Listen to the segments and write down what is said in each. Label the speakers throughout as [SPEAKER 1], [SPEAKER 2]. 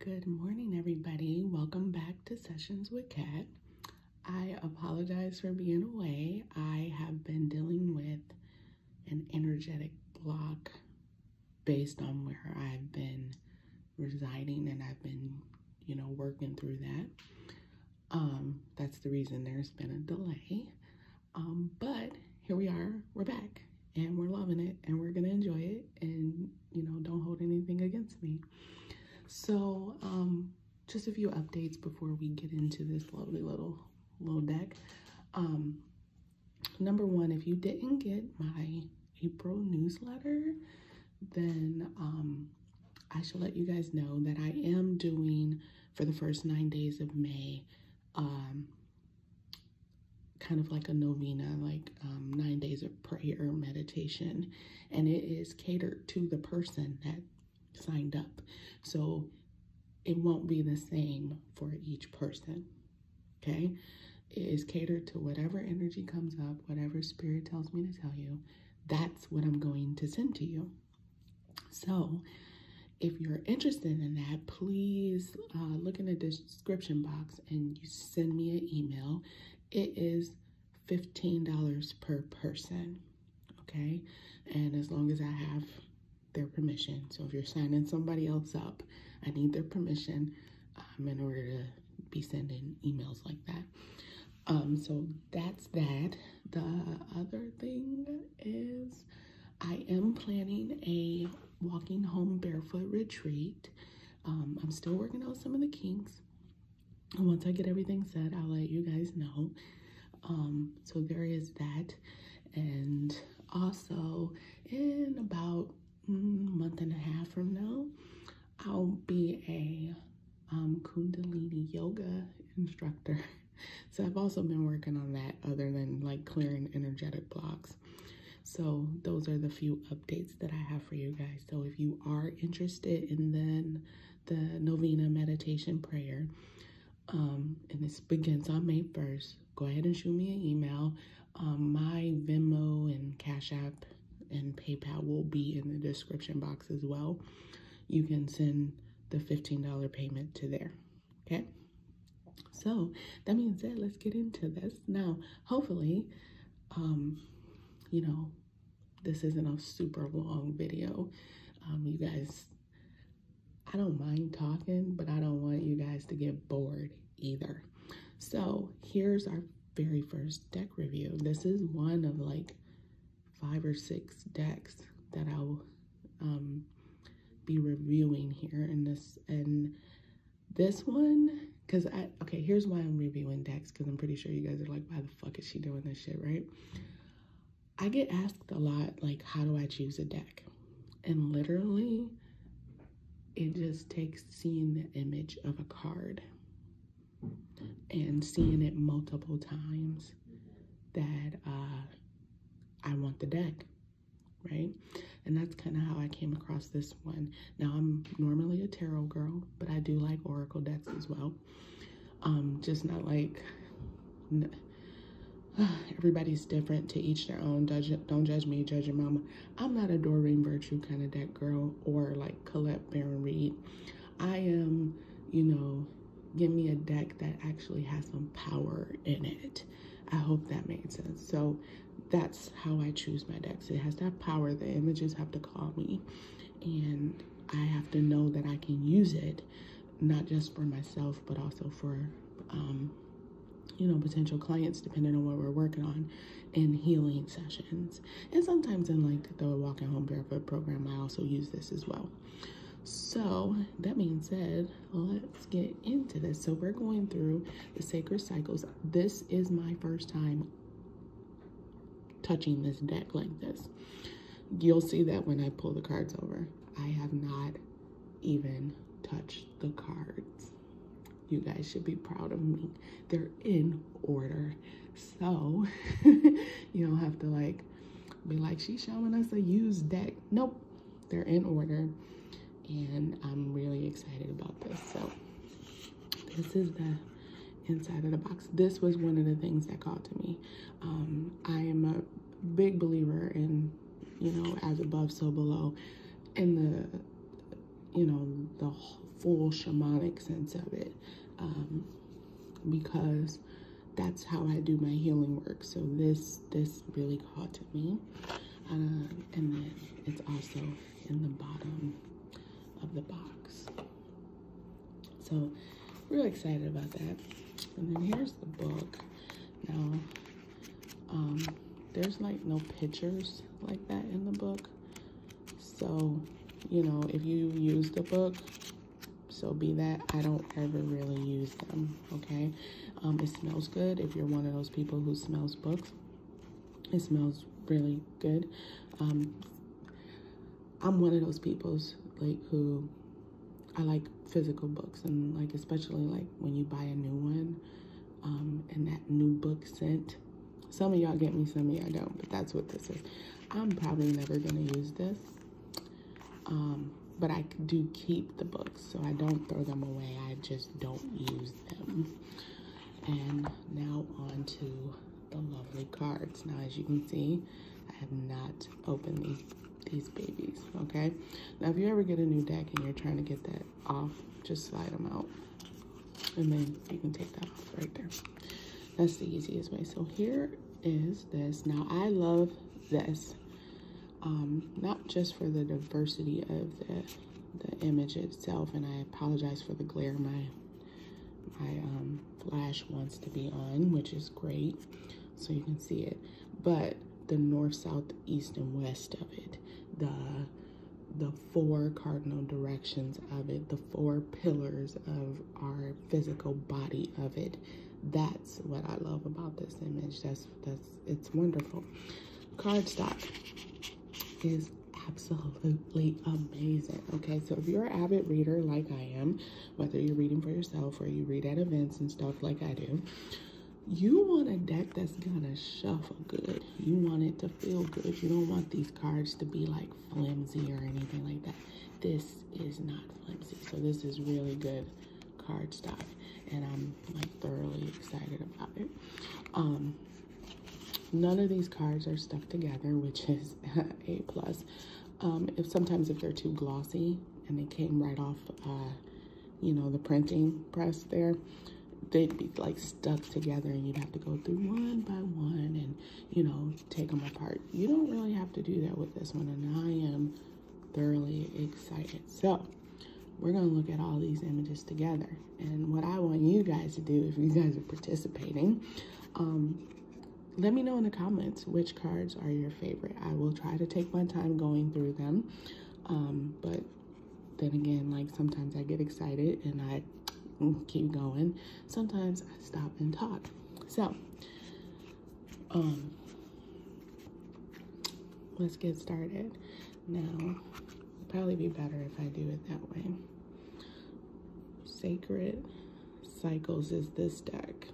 [SPEAKER 1] Good morning, everybody. Welcome back to Sessions with Kat. I apologize for being away. I have been dealing with an energetic block based on where I've been residing, and I've been, working through that. That's the reason there's been a delay. But here we are, we're back, and we're loving it, and we're gonna enjoy it, and, don't hold anything against me. So, just a few updates before we get into this lovely little deck. Number one, if you didn't get my April newsletter, then I should let you guys know that I am doing, for the first 9 days of May, kind of like a novena, like 9 days of prayer meditation, and it is catered to the person that signed up. So it won't be the same for each person, okay? It is catered to whatever energy comes up, whatever spirit tells me to tell you. That's what I'm going to send to you. So if you're interested in that, please look in the description box and you send me an email. It is $15 per person, okay? And as long as I have their permission. So if you're signing somebody else up, I need their permission in order to be sending emails like that. So that's that. The other thing is I am planning a walking home barefoot retreat. I'm still working out some of the kinks. And once I get everything set, I'll let you guys know. So there is that. And also in about month and a half from now, I'll be a Kundalini yoga instructor. So I've also been working on that, other than like clearing energetic blocks. So those are the few updates that I have for you guys. So if you are interested in the novena meditation prayer, and this begins on May 1st, go ahead and shoot me an email. My Venmo and CashApp and PayPal will be in the description box as well. You can send the $15 payment to there, okay? So that being said, let's get into this. Now, hopefully, this isn't a super long video. You guys, I don't mind talking, but I don't want you guys to get bored either. So here's our very first deck review. This is one of like 5 or 6 decks that I'll be reviewing here in this. And this one, here's why I'm reviewing decks, because I'm pretty sure you guys are like, why the fuck is she doing this shit, right? I get asked a lot, like, how do I choose a deck? And literally, it just takes seeing the image of a card and seeing it multiple times that I want the deck, right? And that's kind of how I came across this one. Now, I'm normally a tarot girl, but I do like oracle decks as well. Just not like, everybody's different, to each their own. Don't judge me, judge your mama. I'm not a Doreen Virtue kind of deck girl, or like Colette Baron Reed. I am, give me a deck that actually has some power in it. I hope that made sense. So that's how I choose my decks. It has to have power. The images have to call me, and I have to know that I can use it, not just for myself, but also for, potential clients, depending on what we're working on in healing sessions. And sometimes in like the Walking Home Barefoot program, I also use this as well. So that being said, let's get into this. So we're going through the sacred cycles. This is my first time touching this deck like this. You'll see that when I pull the cards over. I have not even touched the cards. You guys should be proud of me. They're in order. So you don't have to like be like, she's showing us a used deck. Nope, they're in order. And I'm really excited about this. So this is the inside of the box. This was one of the things that called to me. I am a big believer in, as above, so below. And you know, the full shamanic sense of it, because that's how I do my healing work. So this really caught to me. And then it's also in the bottom of the box. So really excited about that. And then here's the book. Now, there's like no pictures like that in the book. So, you know, if you use the book, so be that. I don't ever really use them, okay? It smells good. If you're one of those people who smells books, it smells really good. I'm one of those people like who I like physical books, and like especially like when you buy a new one, and that new book scent. Some of y'all get me, some of y'all don't, but that's what this is. I'm probably never gonna use this, but I do keep the books, so I don't throw them away. I just don't use them. And now on to the lovely cards. Now, as you can see, I have not opened these babies, okay? Now, if you ever get a new deck and you're trying to get that off, just slide them out, and then you can take that off right there. That's the easiest way. So here is this. Now, I love this, not just for the diversity of the image itself, and I apologize for the glare. My flash wants to be on, which is great, so you can see it, but the north, south, east, and west of it, the 4 cardinal directions of it, the 4 pillars of our physical body of it. That's what I love about this image. It's wonderful. Cardstock is absolutely amazing. Okay, so if you're an avid reader like I am, whether you're reading for yourself or you read at events and stuff like I do, you want a deck that's gonna shuffle good. You want it to feel good. You don't want these cards to be like flimsy or anything like that. This is not flimsy. So this is really good cardstock, and I'm like thoroughly excited about it. None of these cards are stuck together, which is A+. Sometimes if they're too glossy and they came right off, you know, the printing press there, they'd be like stuck together, and you'd have to go through one by one and, you know, take them apart. You don't really have to do that with this one, and I am thoroughly excited. So we're gonna look at all these images together, and what I want you guys to do, if you guys are participating, let me know in the comments which cards are your favorite. I will try to take my time going through them, but then again, like sometimes I get excited and I keep going. Sometimes I stop and talk. So let's get started. Now, it'd probably be better if I do it that way. Sacred Cycles is this deck,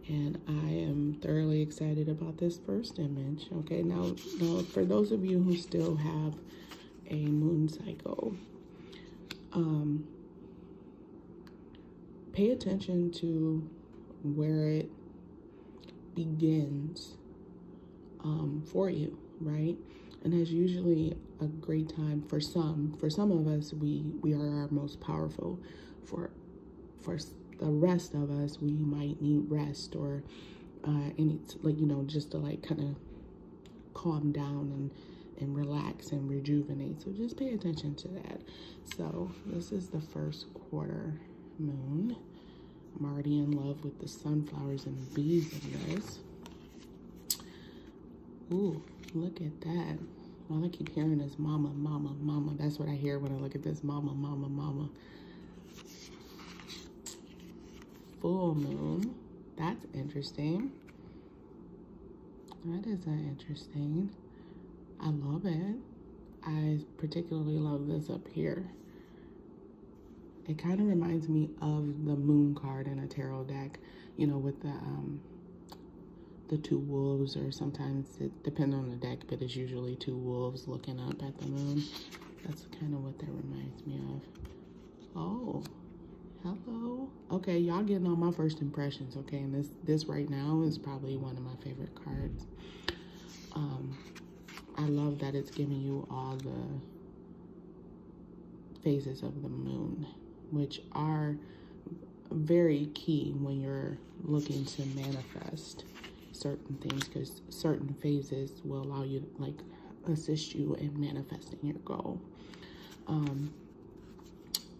[SPEAKER 1] and I am thoroughly excited about this first image. Okay, now for those of you who still have a moon cycle, pay attention to where it begins for you, right? And that's usually a great time for some. For some of us, we are our most powerful. For the rest of us, we might need rest or any, like, you know, just to like kind of calm down and relax and rejuvenate. So just pay attention to that. So this is the first quarter moon. I'm already in love with the sunflowers and the bees in this. Ooh, look at that. All I keep hearing is mama, mama, mama. That's what I hear when I look at this. Mama, mama, mama. Full moon. That's interesting. That is interesting. I love it. I particularly love this up here. It kind of reminds me of the moon card in a tarot deck, you know, with the 2 wolves, or sometimes it depends on the deck, but it's usually 2 wolves looking up at the moon. That's kind of what that reminds me of. Oh, hello. Okay, y'all getting all my first impressions, okay? And this right now is probably one of my favorite cards. I love that it's giving you all phases of the moon, which are very key when you're looking to manifest certain things, because certain phases will allow you to like assist you in manifesting your goal.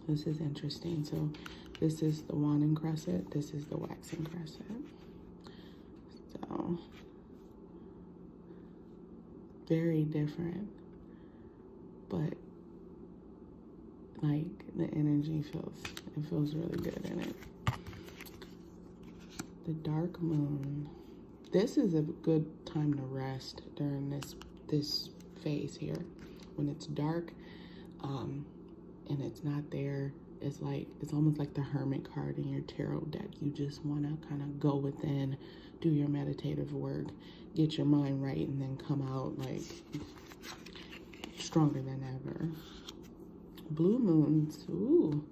[SPEAKER 1] This is interesting. So this is the waning crescent, this is the waxing crescent. So very different, but like the energy feels really good in it. The dark moon. This is a good time to rest during this phase here. When it's dark, and it's not there, it's almost like the Hermit card in your tarot deck. You just want to kind of go within, do your meditative work, get your mind right, and then come out like stronger than ever. Blue moons. Ooh,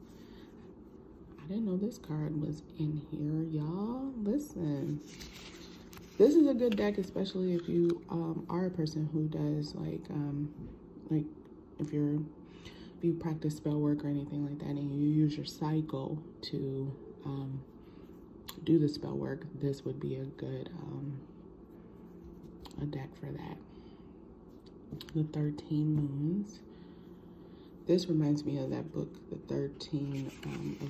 [SPEAKER 1] I didn't know this card was in here, y'all. Listen, this is a good deck, especially if you are a person who does like if you practice spell work or anything like that, and you use your cycle to do the spell work. This would be a good a deck for that. The 13 moons. This reminds me of that book, The 13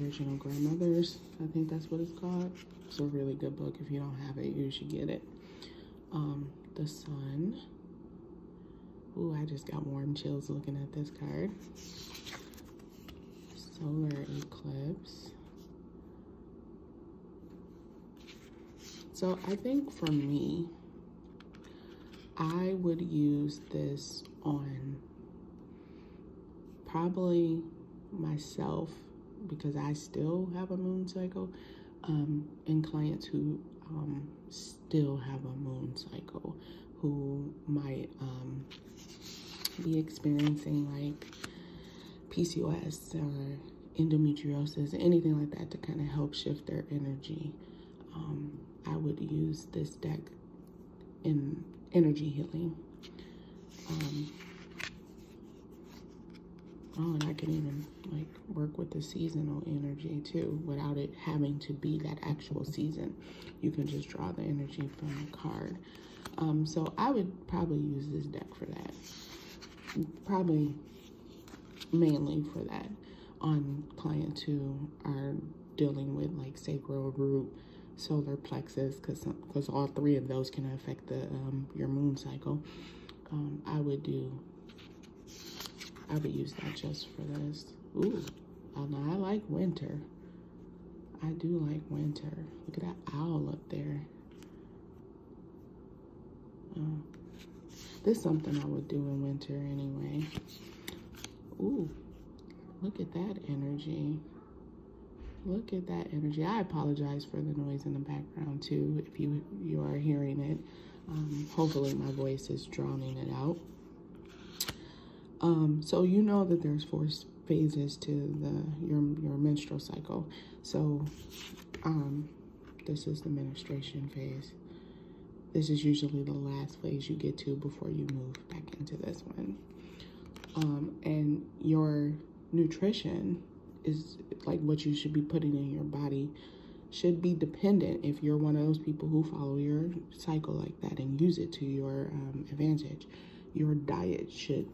[SPEAKER 1] Original Grandmothers. I think that's what it's called. It's a really good book. If you don't have it, you should get it. The sun. Ooh, I just got warm chills looking at this card. Solar eclipse. So I think for me, I would use this on probably myself, because I still have a moon cycle, and clients who still have a moon cycle, who might be experiencing like PCOS or endometriosis, anything like that, to kind of help shift their energy. I would use this deck in energy healing. Oh, and I can even like work with the seasonal energy too, without it having to be that actual season. You can just draw the energy from the card. So I would probably use this deck for that. Probably mainly for that on clients who are dealing with like sacral root, solar plexus, because all three of those can affect the your moon cycle. I would use that just for this. Ooh, oh no, I like winter. I do like winter. Look at that owl up there. This is something I would do in winter anyway. Ooh, look at that energy. Look at that energy. I apologize for the noise in the background too, if you are hearing it. Hopefully my voice is drowning it out. So you know that there's 4 phases to your menstrual cycle. So this is the menstruation phase. This is usually the last phase you get to before you move back into this one. And your nutrition is like what you should be putting in your body should be dependent, if you're one of those people who follow your cycle like that and use it to your advantage. Your diet should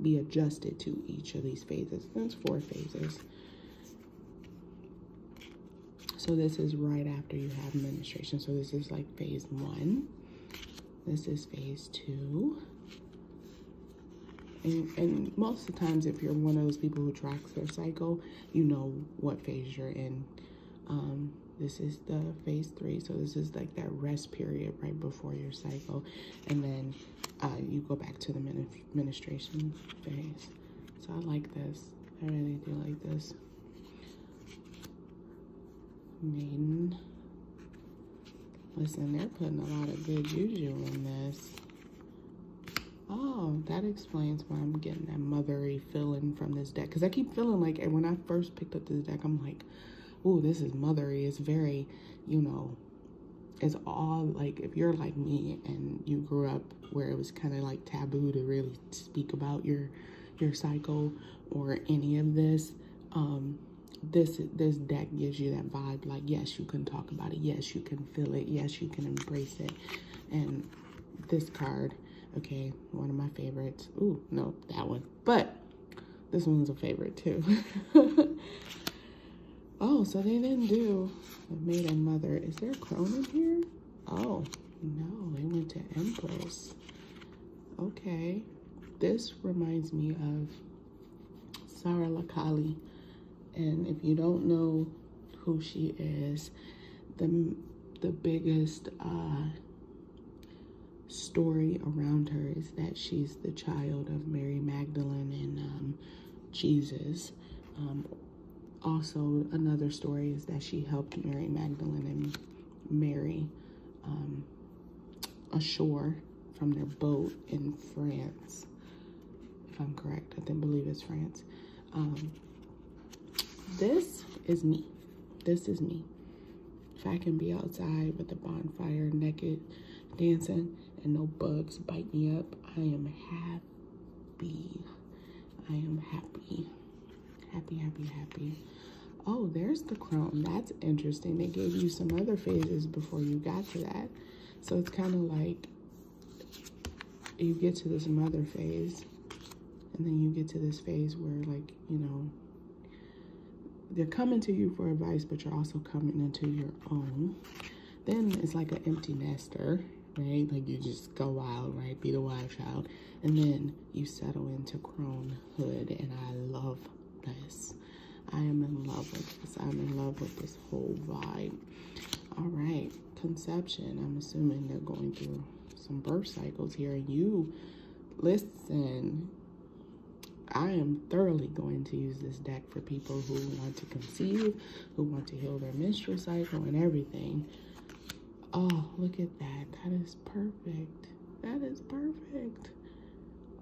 [SPEAKER 1] be adjusted to each of these phases. There's 4 phases. So this is right after you have menstruation. So this is like phase 1. This is phase 2. And most of the times, if you're one of those people who tracks their cycle, you know what phase you're in. This is the phase 3. So this is like that rest period right before your cycle. And then you go back to the menstruation phase. So I like this. I really do like this. Maiden. Listen, they're putting a lot of good juju in this. Oh, that explains why I'm getting that mothery feeling from this deck. Because I keep feeling like, and when I first picked up this deck, I'm like, ooh, this is mothery. It's very, you know, it's all like, if you're like me and you grew up where it was kind of like taboo to really speak about your your cycle or any of this, this deck gives you that vibe. Like, yes, you can talk about it. Yes, you can feel it. Yes, you can embrace it. And this card, okay, one of my favorites. Ooh, no, that one. But this one's a favorite too. Oh, so they didn't do a maid and mother. Is there a crone in here? Oh, no, they went to Empress. Okay. This reminds me of Sarah Lakali. And if you don't know who she is, the biggest story around her is that she's the child of Mary Magdalene and Jesus. Also, another story is that she helped Mary Magdalene and Mary ashore from their boat in France, if I'm correct. I believe it's France. This is me. This is me. If I can be outside with a bonfire, naked, dancing, and no bugs bite me up, I am happy. I am happy. Happy, happy, happy. Oh, there's the crone. That's interesting. They gave you some other phases before you got to that. So it's kind of like you get to this mother phase, and then you get to this phase where, like, you know, they're coming to you for advice, but you're also coming into your own. Then it's like an empty nester, right? Like you just go wild, right? Be the wild child. And then you settle into cronehood, and I love this. I am in love with this. I'm in love with this whole vibe. All right, conception. I'm assuming they're going through some birth cycles here. And you, listen, I am thoroughly going to use this deck for people who want to conceive, who want to heal their menstrual cycle and everything. Oh, look at that. That is perfect. That is perfect.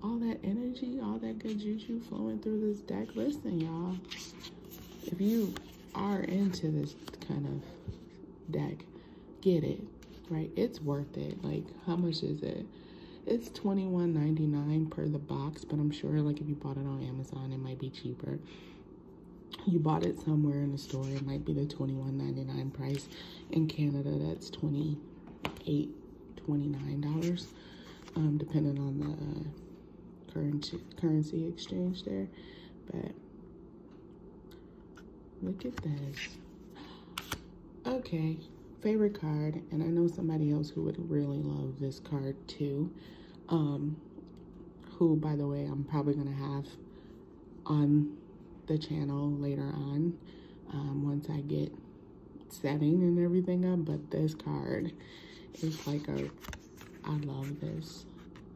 [SPEAKER 1] All that energy, all that good juju flowing through this deck. Listen, y'all, if you are into this kind of deck, get it, right? It's worth it. Like, how much is it? It's $21.99 per the box, but I'm sure, like, if you bought it on Amazon, it might be cheaper. You bought it somewhere in the store, it might be the $21.99 price. In Canada, that's $28, $29, depending on the currency exchange there. But look at this. Okay, favorite card, and I know somebody else who would really love this card too, who, by the way, I'm probably gonna have on the channel later on, once I get setting and everything up. But this card is like I love this.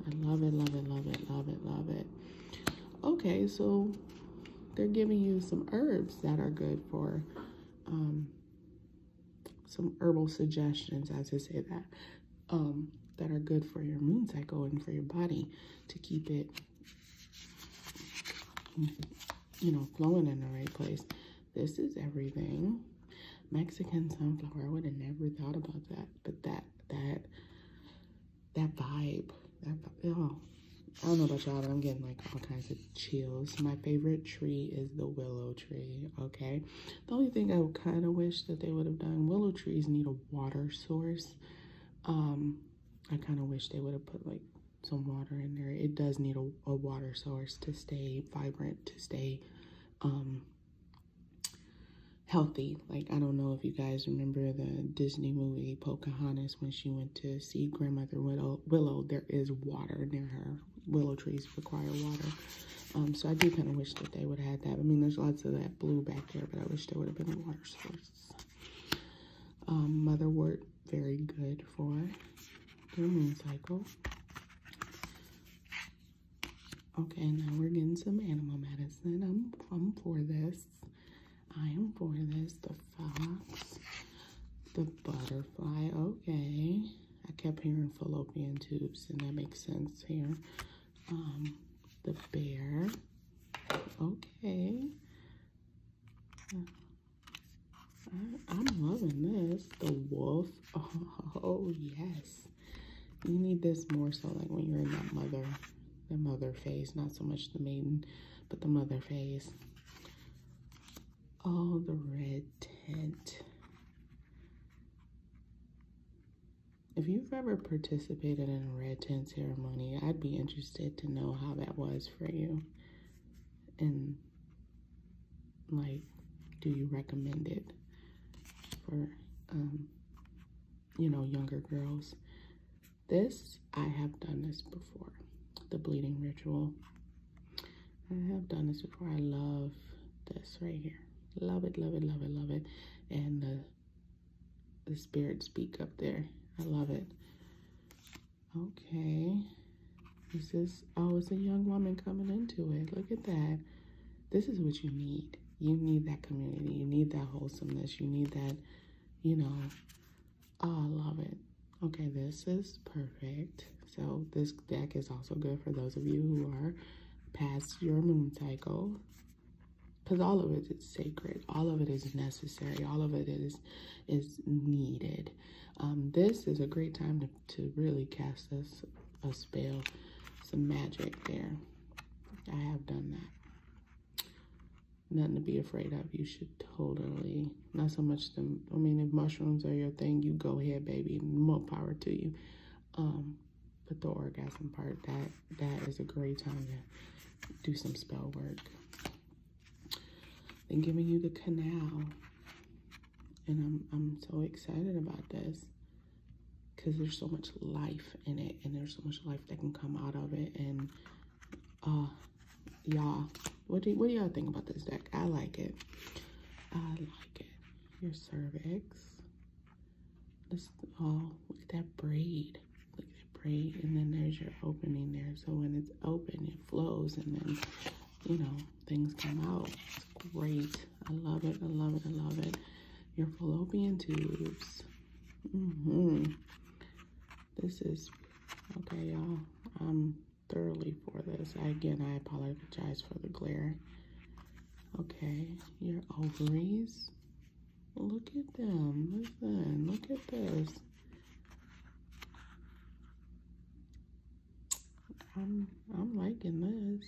[SPEAKER 1] I love it, love it, love it, love it, love it. Okay, so they're giving you some herbs that are good for, some herbal suggestions, as I say that, that are good for your moon cycle and for your body to keep it, you know, flowing in the right place. This is everything. Mexican sunflower, I would have never thought about that, but that vibe, oh, I don't know about y'all, but I'm getting like all kinds of chills. My favorite tree is the willow tree, okay? The only thing I would kind of wish that they would have done, willow trees need a water source. I kind of wish they would have put like some water in there. It does need a water source to stay vibrant, to stay healthy. Like, I don't know if you guys remember the Disney movie Pocahontas, when she went to see Grandmother Willow, there is water near her. Willow trees require water. So I do kind of wish that they would have had that. I mean, there's lots of that blue back there, but I wish there would have been a water source. Motherwort, very good for your moon cycle. Okay, now we're getting some animal medicine. I'm for this. I am for this. The fox, the butterfly. Okay, I kept hearing fallopian tubes, and that makes sense here. The bear. Okay. I'm loving this. The wolf. Oh, yes. You need this more so like when you're in that mother the mother phase, not so much the maiden, but the mother phase. Oh, the red tint. If you've ever participated in a red tint ceremony, I'd be interested to know how that was for you. And, like, do you recommend it for, you know, younger girls? This, I have done this before. The bleeding ritual. I have done this before. I love this right here. Love it, love it, love it, love it. And the spirits speak up there. I love it. Okay. This is, oh, it's a young woman coming into it. Look at that. This is what you need. You need that community. You need that wholesomeness. You need that, you know. Oh, I love it. Okay, this is perfect. So this deck is also good for those of you who are past your moon cycle. Because all of it is sacred. All of it is necessary. All of it is needed. This is a great time to really cast a spell, some magic there. I have done that. Nothing to be afraid of. You should totally, not so much them. I mean, if mushrooms are your thing, you go ahead, baby. More power to you. But the orgasm part, that is a great time to do some spell work. Then giving you the canal. And I'm so excited about this because there's so much life in it, and there's so much life that can come out of it. And y'all, what do y'all think about this deck? I like it. I like it. Your cervix. This, oh, look at that braid. Look at that braid, and then there's your opening there. So when it's open, it flows, and then, you know, things come out. It's great. I love it. I love it. I love it. Your fallopian tubes. This is, okay, y'all. I'm thoroughly for this. Again, I apologize for the glare. Okay, your ovaries. Look at them. Listen, look at this. I'm liking this.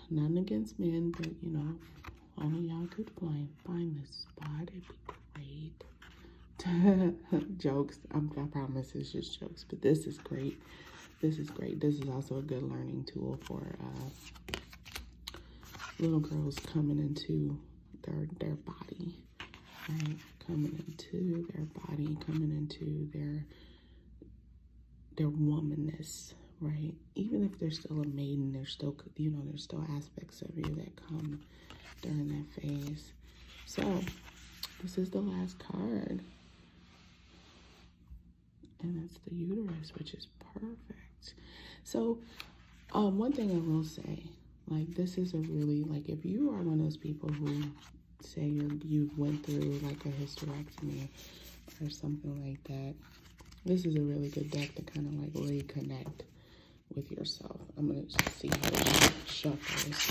[SPEAKER 1] Nothing against men, but you know, only y'all could find this spot. It'd be great. Jokes. I promise it's just jokes, but this is great. This is great. This is also a good learning tool for little girls coming into their body, right? Coming into their body, coming into their womanness. Right, even if they're still a maiden, there's still, you know, there's still aspects of you that come during that phase. So this is the last card, and it's the uterus, which is perfect. So one thing I will say, like, this is a really, like, if you are one of those people who say you went through like a hysterectomy or something like that, this is a really good deck to kind of like reconnect with yourself. I'm gonna just see how it shuffles.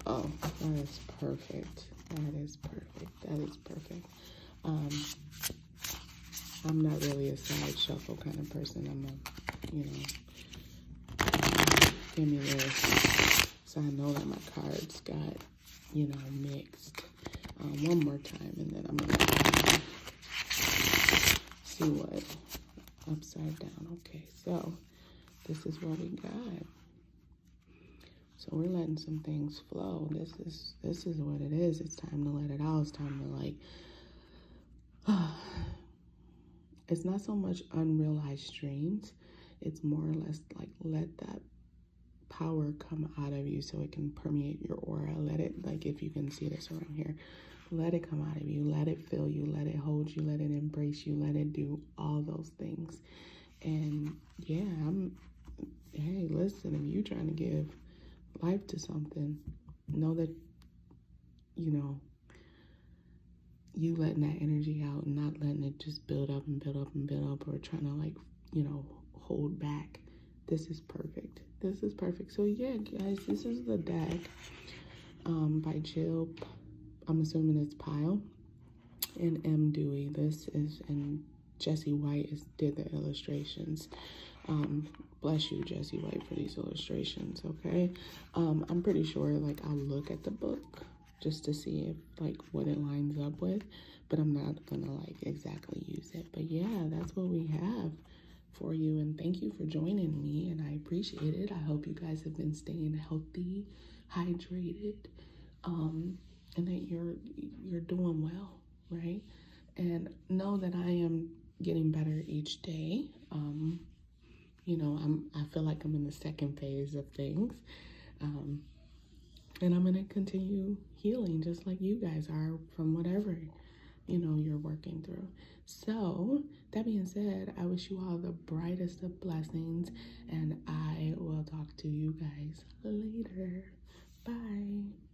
[SPEAKER 1] Oh, that is perfect. That is perfect. That is perfect. I'm not really a side shuffle kind of person. I'm a, you know, give me this. So I know that my cards got, you know, mixed. One more time, and then I'm gonna see what upside down. Okay, so this is what we got. So we're letting some things flow. This is what it is. It's time to let it out. It's time to, like, it's not so much unrealized dreams. It's more or less like let that power come out of you so it can permeate your aura. Let it, like, if you can see this around here, let it come out of you. Let it fill you. Let it hold you. Let it embrace you. Let it do all those things. And yeah, hey, listen, if you're trying to give life to something, know that, you know, you letting that energy out and not letting it just build up and build up and build up, or trying to, like, you know, hold back. This is perfect. This is perfect. So yeah, guys, this is the deck by Jill. I'm assuming it's Pyle and Dewey. This is, and Jesse White did the illustrations. Bless you, Jesse White, for these illustrations, okay? I'm pretty sure, like, I'll look at the book just to see if, like, what it lines up with, but I'm not gonna, like, exactly use it. But yeah, that's what we have for you, and thank you for joining me, and I appreciate it. I hope you guys have been staying healthy, hydrated, and that you're doing well, right? And know that I am getting better each day. You know, I feel like I'm in the second phase of things. And I'm gonna continue healing just like you guys are from whatever, you know, you're working through. So that being said, I wish you all the brightest of blessings, and I will talk to you guys later. Bye.